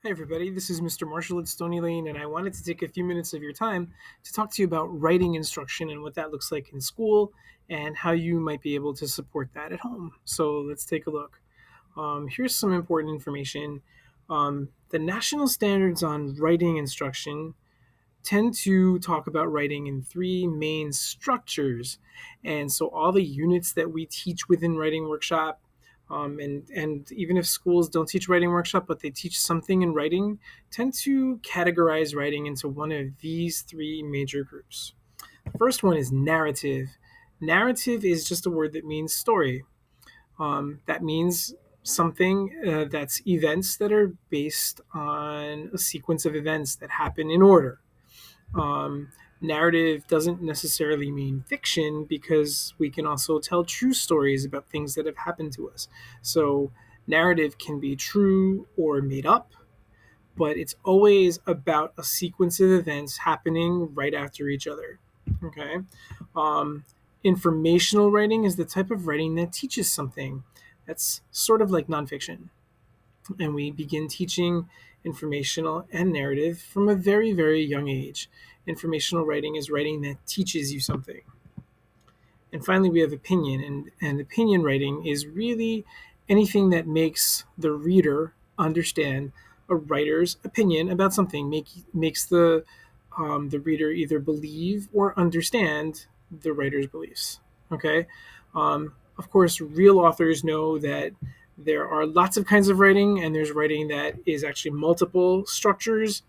Hi, everybody. This is Mr. Marshall at Stony Lane, and I wanted to take a few minutes of your time to talk to you about writing instruction and what that looks like in school and how you might be able to support that at home. So let's take a look. Here's some important information. The national standards on writing instruction tend to talk about writing in three main structures. And so all the units that we teach within Writing Workshop, and even if schools don't teach Writing Workshop, but they teach something in writing, tend to categorize writing into one of these three major groups. The first one is narrative. Narrative is just a word that means story. That means something that's events that are based on a sequence of events that happen in order. um, Narrative doesn't necessarily mean fiction because we can also tell true stories about things that have happened to us. So, narrative can be true or made up, but it's always about a sequence of events happening right after each other. Okay. Um, Informational writing is the type of writing that teaches something. That's sort of like nonfiction, and we begin teaching informational and narrative from a very, very young age. Informational writing is writing that teaches you something. And finally, we have opinion, and opinion writing is really anything that makes the reader understand a writer's opinion about something, makes the reader either believe or understand the writer's beliefs. Okay. Of course, real authors know that there are lots of kinds of writing, and there's writing that is actually multiple structures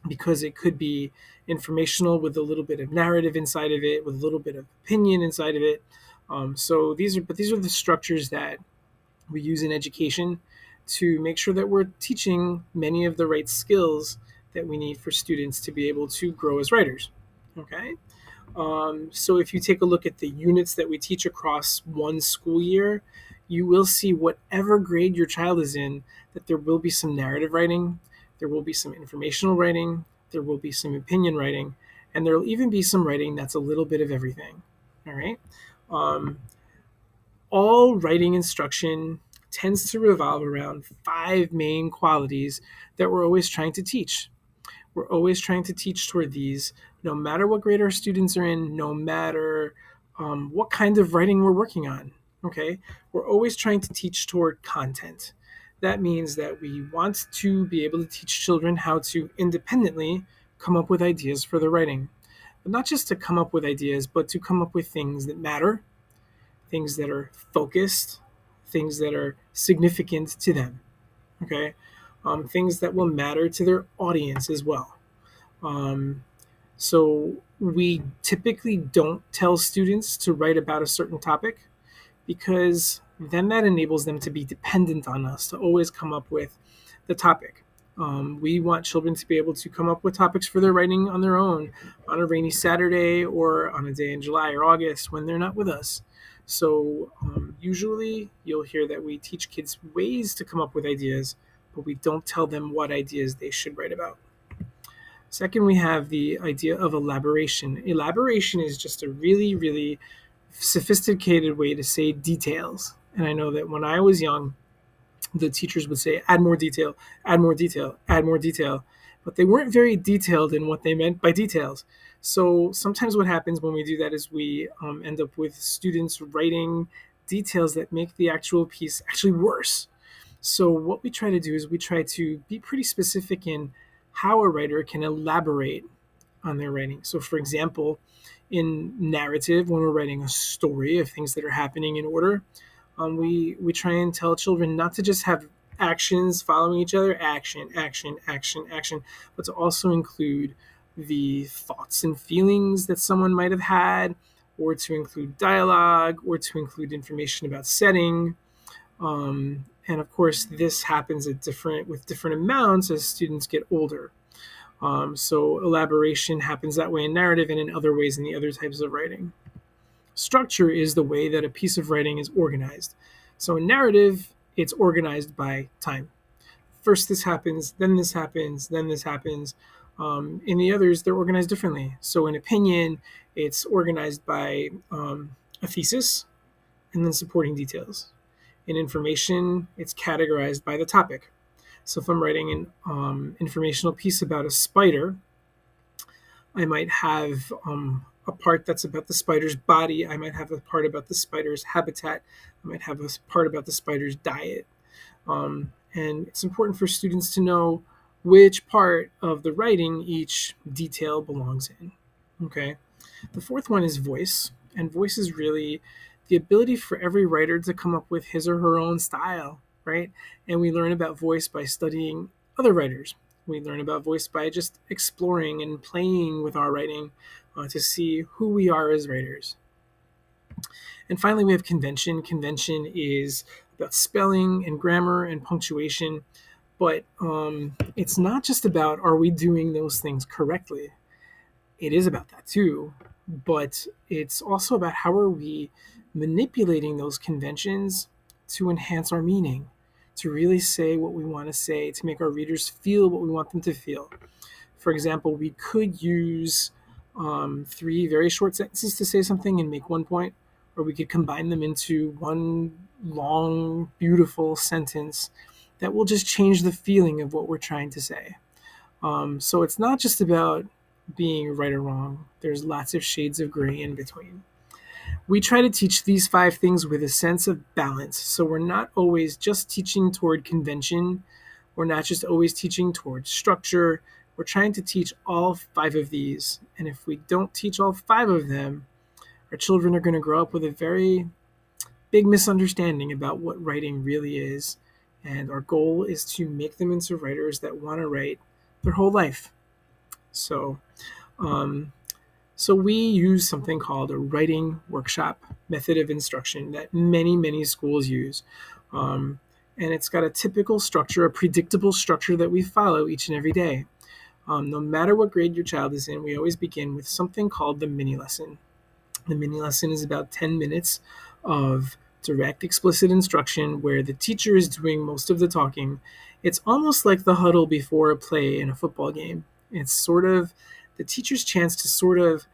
because it could be informational with a little bit of narrative inside of it, with a little bit of opinion inside of it. These are the structures that we use in education to make sure that we're teaching many of the right skills that we need for students to be able to grow as writers. Okay. So if you take a look at the units that we teach across one school year, you will see whatever grade your child is in, that there will be some narrative writing, there will be some informational writing, there will be some opinion writing, and there will even be some writing that's a little bit of everything. All right. Um, all writing instruction tends to revolve around five main qualities that we're always trying to teach. We're always trying to teach toward these, no matter what grade our students are in, no matter what kind of writing we're working on. Okay, we're always trying to teach toward content. That means that we want to be able to teach children how to independently come up with ideas for their writing. But not just to come up with ideas, but to come up with things that matter, things that are focused, things that are significant to them. Okay, things that will matter to their audience as well. Um, so we typically don't tell students to write about a certain topic because then that enables them to be dependent on us to always come up with the topic. We want children to be able to come up with topics for their writing on their own on a rainy Saturday or on a day in July or August when they're not with us. So usually you'll hear that we teach kids ways to come up with ideas, but we don't tell them what ideas they should write about. Second, we have the idea of elaboration. Elaboration is just a really, really sophisticated way to say details. And I know that when I was young, the teachers would say, add more detail, add more detail, add more detail. But they weren't very detailed in what they meant by details. So sometimes what happens when we do that is we end up with students writing details that make the actual piece actually worse. So what we try to do is we try to be pretty specific in how a writer can elaborate on their writing. So, for example, in narrative, when we're writing a story of things that are happening in order, we try and tell children not to just have actions following each other, action, action, action, action, but to also include the thoughts and feelings that someone might have had, or to include dialogue, or to include information about setting. And of course, this happens at different with different amounts as students get older. So elaboration happens that way in narrative and in other ways in the other types of writing. Structure is the way that a piece of writing is organized. So in narrative, it's organized by time. First this happens, then this happens, then this happens. In the others, they're organized differently. So in opinion, it's organized by a thesis and then supporting details. In information, it's categorized by the topic. So if I'm writing an informational piece about a spider, I might have a part that's about the spider's body. I might have a part about the spider's habitat. I might have a part about the spider's diet. And it's important for students to know which part of the writing each detail belongs in. Okay. The fourth one is voice. And voice is really the ability for every writer to come up with his or her own style, right? And we learn about voice by studying other writers. We learn about voice by just exploring and playing with our writing to see who we are as writers. And finally, we have convention. Convention is about spelling and grammar and punctuation, but it's not just about are we doing those things correctly. It is about that too, but it's also about how are we manipulating those conventions to enhance our meaning, to really say what we want to say, to make our readers feel what we want them to feel. For example, we could use three very short sentences to say something and make one point, or we could combine them into one long, beautiful sentence that will just change the feeling of what we're trying to say. So it's not just about being right or wrong, there's lots of shades of gray in between. We try to teach these 5 things with a sense of balance. So we're not always just teaching toward convention. We're not just always teaching toward structure. We're trying to teach all 5 of these. And if we don't teach all 5 of them, our children are going to grow up with a very big misunderstanding about what writing really is. And our goal is to make them into writers that want to write their whole life. So, um, so we use something called a writing workshop method of instruction that many schools use. And it's got a typical structure, a predictable structure that we follow each and every day. No matter what grade your child is in, we always begin with something called the mini lesson. The mini lesson is about 10 minutes of direct, explicit instruction where the teacher is doing most of the talking. It's almost like the huddle before a play in a football game. It's sort of the teacher's chance to sort of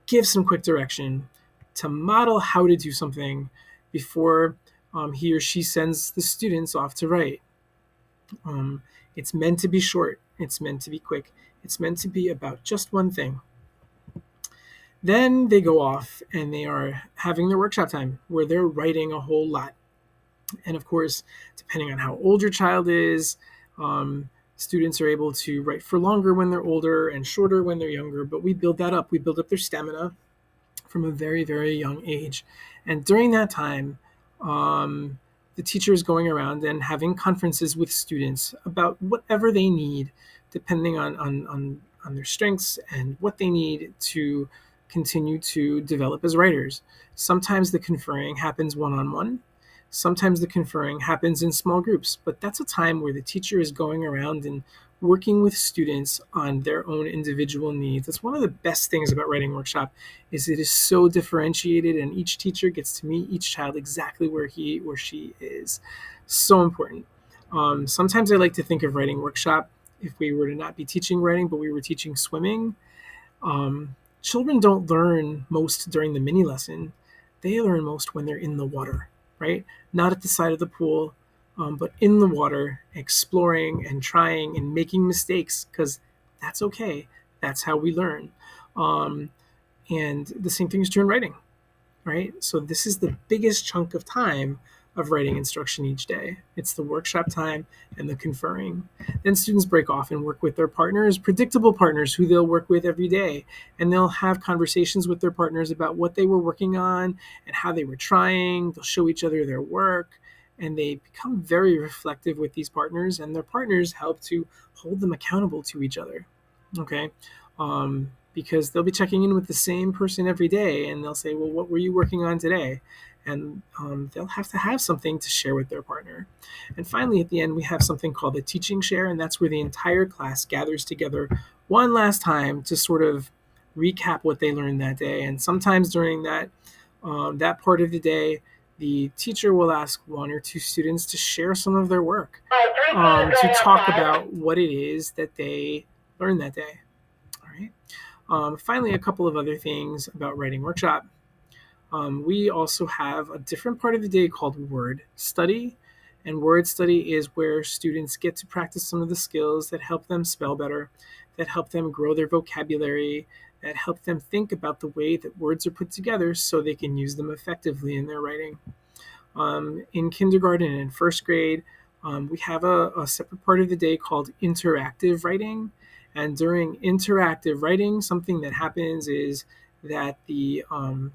give some quick direction, to model how to do something before he or she sends the students off to write. It's meant to be short. It's meant to be quick. It's meant to be about just one thing. Then they go off and they are having their workshop time where they're writing a whole lot. And of course, depending on how old your child is, students are able to write for longer when they're older and shorter when they're younger. But we build that up. We build up their stamina from a very young age. And during that time, the teacher is going around and having conferences with students about whatever they need, depending on their strengths and what they need to continue to develop as writers. Sometimes the conferring happens one-on-one. Sometimes the conferring happens in small groups, but that's a time where the teacher is going around and working with students on their own individual needs. That's one of the best things about writing workshop is it is so differentiated and each teacher gets to meet each child exactly where he or she is. So important. Sometimes I like to think of writing workshop if we were to not be teaching writing, but we were teaching swimming. Children don't learn most during the mini lesson. They learn most when they're in the water, right? Not at the side of the pool, but in the water, exploring and trying and making mistakes, because that's okay. That's how we learn. And the same thing is true in writing, right? So this is the biggest chunk of time of writing instruction each day. It's the workshop time and the conferring. Then students break off and work with their partners, predictable partners who they'll work with every day. And they'll have conversations with their partners about what they were working on and how they were trying. They'll show each other their work. And they become very reflective with these partners, and their partners help to hold them accountable to each other. Okay? Because they'll be checking in with the same person every day, and they'll say, well, what were you working on today? And they'll have to have something to share with their partner. And finally, at the end, we have something called the teaching share, and that's where the entire class gathers together one last time to sort of recap what they learned that day. And sometimes during that part of the day, the teacher will ask 1 or 2 students to share some of their work, to talk about what it is that they learned that day. All right. Finally, a couple of other things about writing workshop. We also have a different part of the day called word study, And word study is where students get to practice some of the skills that help them spell better, that help them grow their vocabulary, that help them think about the way that words are put together so they can use them effectively in their writing. In kindergarten and in first grade, we have a separate part of the day called interactive writing. And during interactive writing, something that happens is that the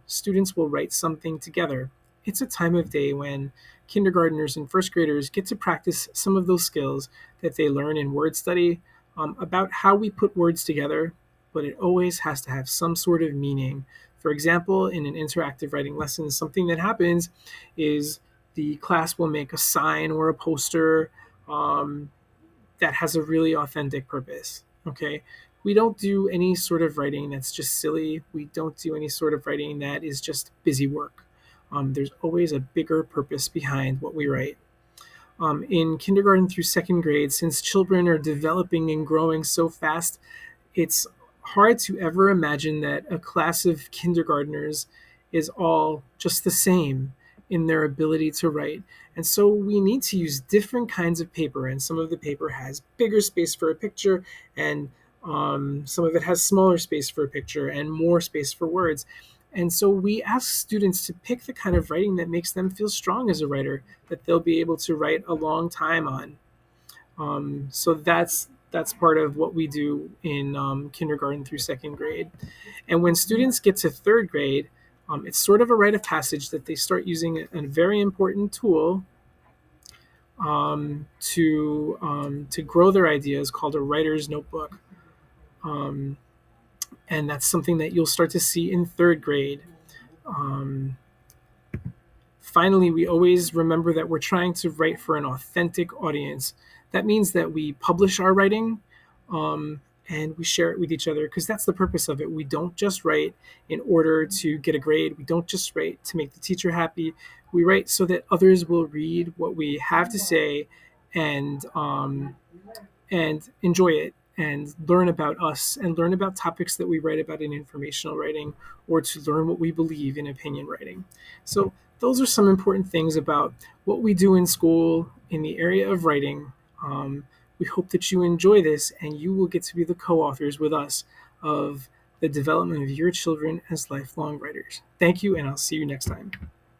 students will write something together. It's a time of day when kindergartners and first graders get to practice some of those skills that they learn in word study about how we put words together, but it always has to have some sort of meaning. For example, in an interactive writing lesson, something that happens is the class will make a sign or a poster um, that has a really authentic purpose. Okay. We don't do any sort of writing that's just silly. We don't do any sort of writing that is just busy work. There's always a bigger purpose behind what we write. In kindergarten through second grade, since children are developing and growing so fast, it's hard to ever imagine that a class of kindergartners is all just the same in their ability to write. And so we need to use different kinds of paper, and some of the paper has bigger space for a picture, and some of it has smaller space for a picture and more space for words. And so we ask students to pick the kind of writing that makes them feel strong as a writer, that they'll be able to write a long time on. So that's part of what we do in kindergarten through second grade. And when students get to third grade, it's sort of a rite of passage that they start using a very important tool to grow their ideas called a writer's notebook. Um, and that's something that you'll start to see in third grade. Um, Finally, we always remember that we're trying to write for an authentic audience. That means that we publish our writing and we share it with each other because that's the purpose of it. We don't just write in order to get a grade, we don't just write to make the teacher happy. We write so that others will read what we have to say and and enjoy it and learn about us and learn about topics that we write about in informational writing or to learn what we believe in opinion writing. So those are some important things about what we do in school in the area of writing. We hope that you enjoy this and you will get to be the co-authors with us of the development of your children as lifelong writers. Thank you, and I'll see you next time.